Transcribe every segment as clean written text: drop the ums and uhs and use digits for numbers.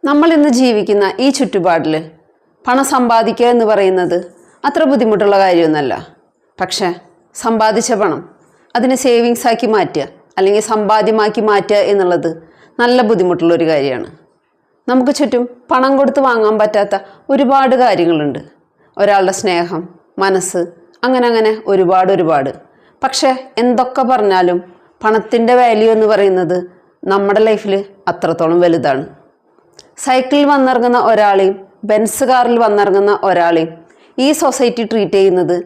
നമ്മൾ ഇന്ന് ജീവിക്കുന്ന ഈ ചുറ്റുപാടിൽ പണം സമ്പാദിക്കുക എന്ന് പറയുന്നത് അത്ര ബുദ്ധിമുട്ടുള്ള കാര്യമൊന്നുമല്ല. പക്ഷേ സമ്പാദിച്ച പണം അതിനെ സേവിങ്സ് ആക്കി മാറ്റുക അല്ലെങ്കിൽ സമ്പാദ്യമാക്കി മാറ്റുക എന്നുള്ളത് നല്ല ബുദ്ധിമുട്ടുള്ളൊരു കാര്യമാണ്. നമുക്ക് ചുറ്റും പണം കൊടുത്ത് വാങ്ങാൻ പറ്റാത്ത ഒരുപാട് കാര്യങ്ങളുണ്ട്. ഒരാളുടെ സ്നേഹം, മനസ്സ്, അങ്ങനെ ഒരുപാട്. പക്ഷേ എന്തൊക്കെ പറഞ്ഞാലും പണത്തിൻ്റെ വാല്യൂ എന്ന് പറയുന്നത് നമ്മുടെ ലൈഫിൽ അത്രത്തോളം വലുതാണ്. സൈക്കിളിൽ വന്നിറങ്ങുന്ന ഒരാളെയും ബെൻസ് കാറിൽ വന്നിറങ്ങുന്ന ഒരാളെയും ഈ സൊസൈറ്റി ട്രീറ്റ് ചെയ്യുന്നത്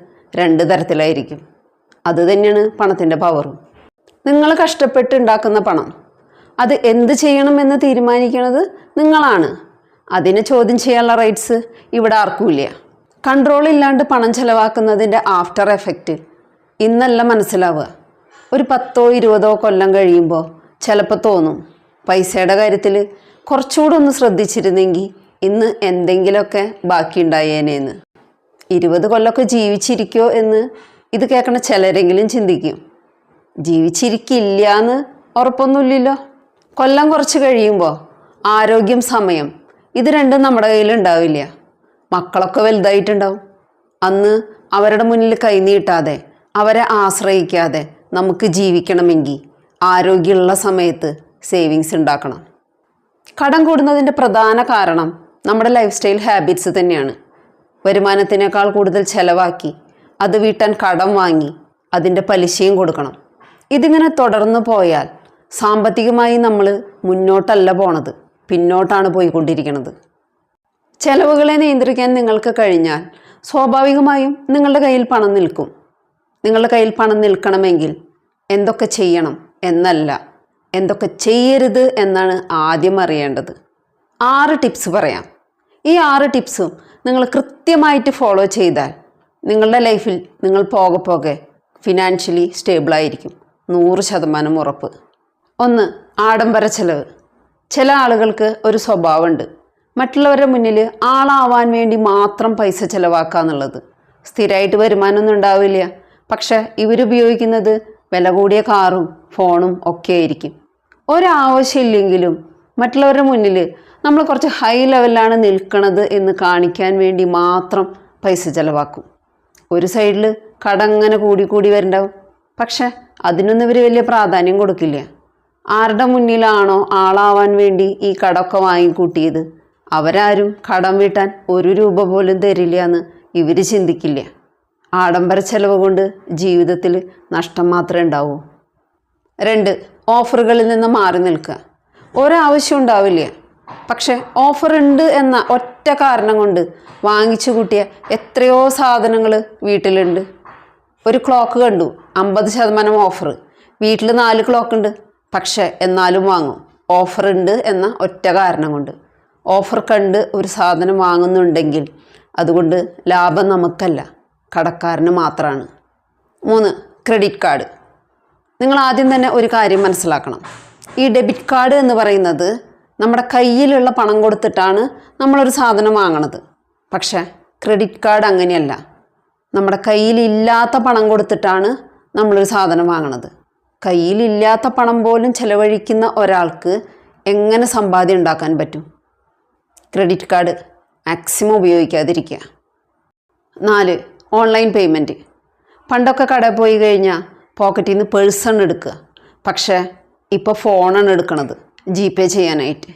രണ്ട് തരത്തിലായിരിക്കും. അത് തന്നെയാണ് പണത്തിൻ്റെ പവറും. നിങ്ങൾ കഷ്ടപ്പെട്ട് ഉണ്ടാക്കുന്ന പണം അത് എന്ത് ചെയ്യണമെന്ന് തീരുമാനിക്കുന്നത് നിങ്ങളാണ്. അതിനെ ചോദ്യം ചെയ്യാനുള്ള റൈറ്റ്സ് ഇവിടെ ആർക്കുമില്ല. കൺട്രോൾ ഇല്ലാണ്ട് പണം ചെലവാക്കുന്നതിൻ്റെ ആഫ്റ്റർ എഫക്റ്റ് ഇന്നല്ല മനസ്സിലാവുക. ഒരു 10-20 കൊല്ലം കഴിയുമ്പോൾ ചിലപ്പോൾ തോന്നും പൈസയുടെ കാര്യത്തിൽ കുറച്ചുകൂടെ ഒന്ന് ശ്രദ്ധിച്ചിരുന്നെങ്കിൽ ഇന്ന് എന്തെങ്കിലുമൊക്കെ ബാക്കിയുണ്ടായേനേന്ന്. 20 കൊല്ലമൊക്കെ ജീവിച്ചിരിക്കുമോ എന്ന് ഇത് കേൾക്കണ ചിലരെങ്കിലും ചിന്തിക്കും. ജീവിച്ചിരിക്കില്ല എന്ന് ഉറപ്പൊന്നുമില്ലല്ലോ. കൊല്ലം കുറച്ച് കഴിയുമ്പോൾ ആരോഗ്യം, സമയം ഇത് രണ്ടും നമ്മുടെ കയ്യിലുണ്ടാവില്ല. മക്കളൊക്കെ വലുതായിട്ടുണ്ടാവും. അന്ന് അവരുടെ മുന്നിൽ കൈനീട്ടാതെ അവരെ ആശ്രയിക്കാതെ നമുക്ക് ജീവിക്കണമെങ്കിൽ ആരോഗ്യമുള്ള സമയത്ത് സേവിങ്സ് ഉണ്ടാക്കണം. കടം കൂടുന്നതിൻ്റെ പ്രധാന കാരണം നമ്മുടെ ലൈഫ് സ്റ്റൈൽ ഹാബിറ്റ്സ് തന്നെയാണ്. വരുമാനത്തിനേക്കാൾ കൂടുതൽ ചിലവാക്കി അത് വീട്ടാൻ കടം വാങ്ങി അതിൻ്റെ പലിശയും കൊടുക്കണം. ഇതിങ്ങനെ തുടർന്നു പോയാൽ സാമ്പത്തികമായി നമ്മൾ മുന്നോട്ടല്ല പോണത്, പിന്നോട്ടാണ് പോയിക്കൊണ്ടിരിക്കുന്നത്. ചെലവുകളെ നിയന്ത്രിക്കാൻ നിങ്ങൾക്ക് കഴിഞ്ഞാൽ സ്വാഭാവികമായും നിങ്ങളുടെ കയ്യിൽ പണം നിൽക്കും. നിങ്ങളുടെ കയ്യിൽ പണം നിൽക്കണമെങ്കിൽ എന്തൊക്കെ ചെയ്യണം എന്നല്ല, എന്തൊക്കെ ചെയ്യരുത് എന്നാണ് ആദ്യം അറിയേണ്ടത്. 6 ടിപ്സ് പറയാം. ഈ 6 ടിപ്സും നിങ്ങൾ കൃത്യമായിട്ട് ഫോളോ ചെയ്താൽ നിങ്ങളുടെ ലൈഫിൽ നിങ്ങൾ പോകെ ഫിനാൻഷ്യലി സ്റ്റേബിളായിരിക്കും. 100% ഉറപ്പ്. 1. ആഡംബര ചെലവ്. ചില ആളുകൾക്ക് ഒരു സ്വഭാവമുണ്ട്, മറ്റുള്ളവരുടെ മുന്നിൽ ആളാവാൻ വേണ്ടി മാത്രം പൈസ ചിലവാക്കുക എന്നുള്ളത്. സ്ഥിരമായിട്ട് വരുമാനമൊന്നും ഉണ്ടാവില്ല, പക്ഷെ ഇവരുപയോഗിക്കുന്നത് വില കൂടിയ കാറും ഫോണും ഒക്കെ ആയിരിക്കും. ഒരാവശ്യമില്ലെങ്കിലും മറ്റുള്ളവരുടെ മുന്നിൽ നമ്മൾ കുറച്ച് ഹൈ ലെവലിലാണ് നിൽക്കുന്നത് എന്ന് കാണിക്കാൻ വേണ്ടി മാത്രം പൈസ ചിലവാക്കും. ഒരു സൈഡിൽ കടങ്ങനെ കൂടി വരുന്നുണ്ടാവും, പക്ഷെ അതിനൊന്നും ഇവർ വലിയ പ്രാധാന്യം കൊടുക്കില്ല. ആരുടെ മുന്നിലാണോ ആളാവാൻ വേണ്ടി ഈ കടമൊക്കെ വാങ്ങിക്കൂട്ടിയത് അവരാരും കടം വീട്ടാൻ 1 രൂപ പോലും തരില്ല എന്ന് ഇവർ ചിന്തിക്കില്ല. ആഡംബര ചെലവ് കൊണ്ട് ജീവിതത്തിൽ നഷ്ടം മാത്രമേ ഉണ്ടാവൂ. 2. ഓഫറുകളിൽ നിന്ന് മാറി നിൽക്കുക. ഒരാവശ്യം ഉണ്ടാവില്ല, പക്ഷെ ഓഫർ ഉണ്ട് എന്ന ഒറ്റ കാരണം കൊണ്ട് വാങ്ങിച്ചു കൂട്ടിയ എത്രയോ സാധനങ്ങൾ വീട്ടിലുണ്ട്. ഒരു ക്ലോക്ക് കണ്ടു, 50% ഓഫർ. വീട്ടിൽ 4 ക്ലോക്ക് ഉണ്ട്, പക്ഷെ എന്നാലും വാങ്ങും. ഓഫർ ഉണ്ട് എന്ന ഒറ്റ കാരണം കൊണ്ട്. ഓഫർ കണ്ട് ഒരു സാധനം വാങ്ങുന്നുണ്ടെങ്കിൽ അതുകൊണ്ട് ലാഭം നമുക്കല്ല, കടക്കാരന് മാത്രമാണ്. 3. Credit card. നിങ്ങൾ ആദ്യം തന്നെ ഒരു കാര്യം മനസ്സിലാക്കണം. ഈ ഡെബിറ്റ് കാർഡ് എന്ന് പറയുന്നത് നമ്മുടെ കയ്യിലുള്ള പണം കൊടുത്തിട്ടാണ് നമ്മളൊരു സാധനം വാങ്ങണത്. പക്ഷേ ക്രെഡിറ്റ് കാർഡ് അങ്ങനെയല്ല. നമ്മുടെ കയ്യിലില്ലാത്ത പണം കൊടുത്തിട്ടാണ് നമ്മളൊരു സാധനം വാങ്ങണത്. കയ്യിലില്ലാത്ത പണം പോലും ചെലവഴിക്കുന്ന ഒരാൾക്ക് എങ്ങനെ സമ്പാദ്യം ഉണ്ടാക്കാൻ പറ്റും? ക്രെഡിറ്റ് കാർഡ് മാക്സിമം ഉപയോഗിക്കാതിരിക്കുക. 4. Online payment. പണ്ടൊക്കെ കടയിൽ പോയി കഴിഞ്ഞാൽ പോക്കറ്റിൽ നിന്ന് പേഴ്സാണ് എടുക്കുക, പക്ഷേ ഇപ്പോൾ ഫോണാണ് എടുക്കണത് GPay ചെയ്യാനായിട്ട്.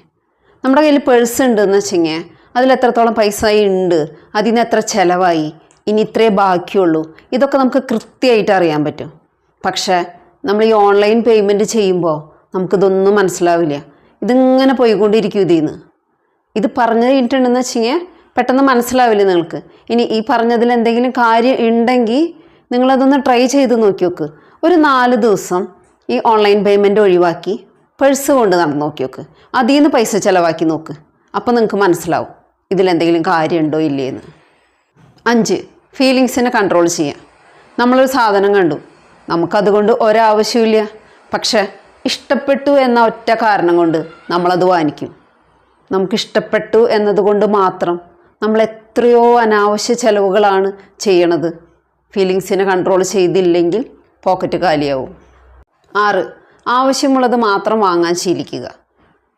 നമ്മുടെ കയ്യിൽ പേഴ്സ് ഉണ്ടെന്ന് വെച്ചെങ്കിൽ അതിലെത്രത്തോളം പൈസ ഉണ്ട്, അതിന് എത്ര ചിലവായി, ഇനി ഇത്രേ ബാക്കിയുള്ളൂ, ഇതൊക്കെ നമുക്ക് കൃത്യമായിട്ട് അറിയാൻ പറ്റും. പക്ഷേ നമ്മൾ ഈ ഓൺലൈൻ പേയ്മെൻറ്റ് ചെയ്യുമ്പോൾ നമുക്കിതൊന്നും മനസ്സിലാവില്ല. ഇതിങ്ങനെ പോയിക്കൊണ്ടിരിക്കും ഇതിന്ന്. ഇത് പറഞ്ഞു കഴിഞ്ഞിട്ടുണ്ടെന്ന് വെച്ചെങ്കിൽ പെട്ടെന്ന് മനസ്സിലാവില്ല നിങ്ങൾക്ക്. ഇനി ഈ പറഞ്ഞതിൽ എന്തെങ്കിലും കാര്യം ഉണ്ടെങ്കിൽ നിങ്ങളതൊന്ന് ട്രൈ ചെയ്ത് നോക്കി നോക്ക്. ഒരു 4 ദിവസം ഈ ഓൺലൈൻ പേയ്മെൻറ്റ് ഒഴിവാക്കി പേഴ്സ് കൊണ്ട് നടന്ന് നോക്കി നോക്ക്. അതിൽ നിന്ന് പൈസ ചിലവാക്കി നോക്ക്. അപ്പോൾ നിങ്ങൾക്ക് മനസ്സിലാവും ഇതിലെന്തെങ്കിലും കാര്യമുണ്ടോ ഇല്ലേന്ന്. 5. ഫീലിങ്സിനെ കൺട്രോൾ ചെയ്യുക. നമ്മളൊരു സാധനം കണ്ടു, നമുക്കതുകൊണ്ട് ഒരാവശ്യമില്ല, പക്ഷേ ഇഷ്ടപ്പെട്ടു എന്ന ഒറ്റ കാരണം കൊണ്ട് നമ്മളത് വാങ്ങിക്കും. നമുക്കിഷ്ടപ്പെട്ടു എന്നതുകൊണ്ട് മാത്രം നമ്മൾ എത്രയോ അനാവശ്യ ചിലവുകളാണ് ചെയ്യണത്. ഫീലിങ്സിനെ കൺട്രോൾ ചെയ്തില്ലെങ്കിൽ പോക്കറ്റ് കാലിയാവും. 6. ആവശ്യമുള്ളത് മാത്രം വാങ്ങാൻ ശീലിക്കുക.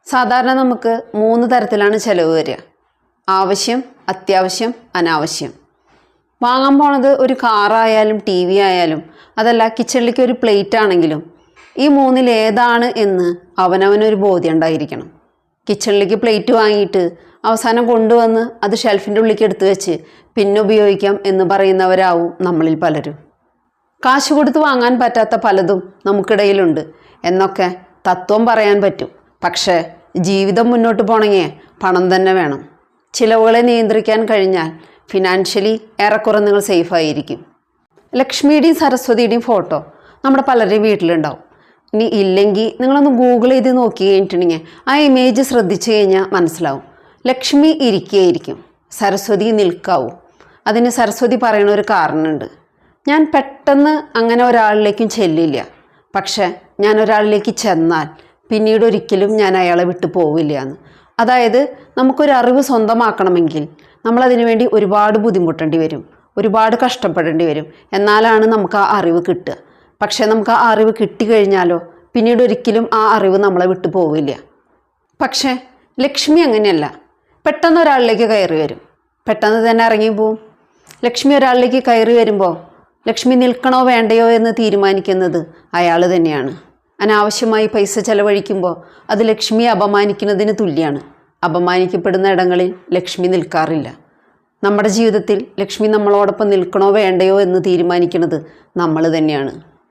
സാധാരണ നമുക്ക് 3 തരത്തിലാണ് ചിലവ് വരിക: ആവശ്യം, അത്യാവശ്യം, അനാവശ്യം. വാങ്ങാൻ പോണത് ഒരു കാറായാലും ടി വി ആയാലും അതല്ല കിച്ചണിലേക്ക് ഒരു പ്ലേറ്റ് ആണെങ്കിലും ഈ 3-ൽ ഏതാണ് എന്ന് അവനവനൊരു ബോധ്യം ഉണ്ടായിരിക്കണം. കിച്ചണിലേക്ക് പ്ലേറ്റ് വാങ്ങിയിട്ട് അവസാനം കൊണ്ടുവന്ന് അത് ഷെൽഫിൻ്റെ ഉള്ളിലേക്ക് എടുത്തു വെച്ച് പിന്നെ ഉപയോഗിക്കാം എന്ന് പറയുന്നവരാവും നമ്മളിൽ പലരും. കാശ് കൊടുത്ത് വാങ്ങാൻ പറ്റാത്ത പലതും നമുക്കിടയിലുണ്ട് എന്നൊക്കെ തത്വം പറയാൻ പറ്റും. പക്ഷേ ജീവിതം മുന്നോട്ട് പോകണമെങ്കിൽ പണം തന്നെ വേണം. ചിലവുകളെ നിയന്ത്രിക്കാൻ കഴിഞ്ഞാൽ ഫിനാൻഷ്യലി ഏറെക്കുറെ നിങ്ങൾ സേഫായിരിക്കും. ലക്ഷ്മിയുടെയും സരസ്വതിയുടെയും ഫോട്ടോ നമ്മുടെ പലരുടെയും വീട്ടിലുണ്ടാവും. ഇനി ഇല്ലെങ്കിൽ നിങ്ങളൊന്ന് ഗൂഗിൾ ചെയ്ത് നോക്കി കഴിഞ്ഞിട്ടുണ്ടെങ്കിൽ ആ ഇമേജ് ശ്രദ്ധിച്ചു കഴിഞ്ഞാൽ മനസ്സിലാവും. ലക്ഷ്മി ഇരിക്കുകയായിരിക്കും, സരസ്വതി നിൽക്കാവും. അതിന് സരസ്വതി പറയണ ഒരു കാരണമുണ്ട്: ഞാൻ പെട്ടെന്ന് അങ്ങനെ ഒരാളിലേക്കും ചെല്ലില്ല, പക്ഷെ ഞാൻ ഒരാളിലേക്ക് ചെന്നാൽ പിന്നീട് ഒരിക്കലും ഞാൻ അയാളെ വിട്ടു പോവില്ല എന്ന്. അതായത് നമുക്കൊരു അറിവ് സ്വന്തമാക്കണമെങ്കിൽ നമ്മളതിനു വേണ്ടി ഒരുപാട് ബുദ്ധിമുട്ടേണ്ടി വരും, ഒരുപാട് കഷ്ടപ്പെടേണ്ടി വരും. എന്നാലാണ് നമുക്ക് ആ അറിവ് കിട്ടുക. പക്ഷേ നമുക്ക് ആ അറിവ് കിട്ടിക്കഴിഞ്ഞാലോ പിന്നീട് ഒരിക്കലും ആ അറിവ് നമ്മളെ വിട്ടു പോവില്ല. പക്ഷേ ലക്ഷ്മി അങ്ങനെയല്ല. പെട്ടെന്ന് ഒരാളിലേക്ക് കയറി വരും, പെട്ടെന്ന് തന്നെ ഇറങ്ങി പോവും. ലക്ഷ്മി ഒരാളിലേക്ക് കയറി വരുമ്പോൾ ലക്ഷ്മി നിൽക്കണോ വേണ്ടയോ എന്ന് തീരുമാനിക്കുന്നത് അയാൾ തന്നെയാണ്. അനാവശ്യമായി പൈസ ചെലവഴിക്കുമ്പോൾ അത് ലക്ഷ്മിയെ അപമാനിക്കുന്നതിന് തുല്യമാണ്. അപമാനിക്കപ്പെടുന്ന ഇടങ്ങളിൽ ലക്ഷ്മി നിൽക്കാറില്ല. നമ്മുടെ ജീവിതത്തിൽ ലക്ഷ്മി നമ്മളോടൊപ്പം നിൽക്കണോ വേണ്ടയോ എന്ന് തീരുമാനിക്കുന്നത് നമ്മൾ തന്നെയാണ്.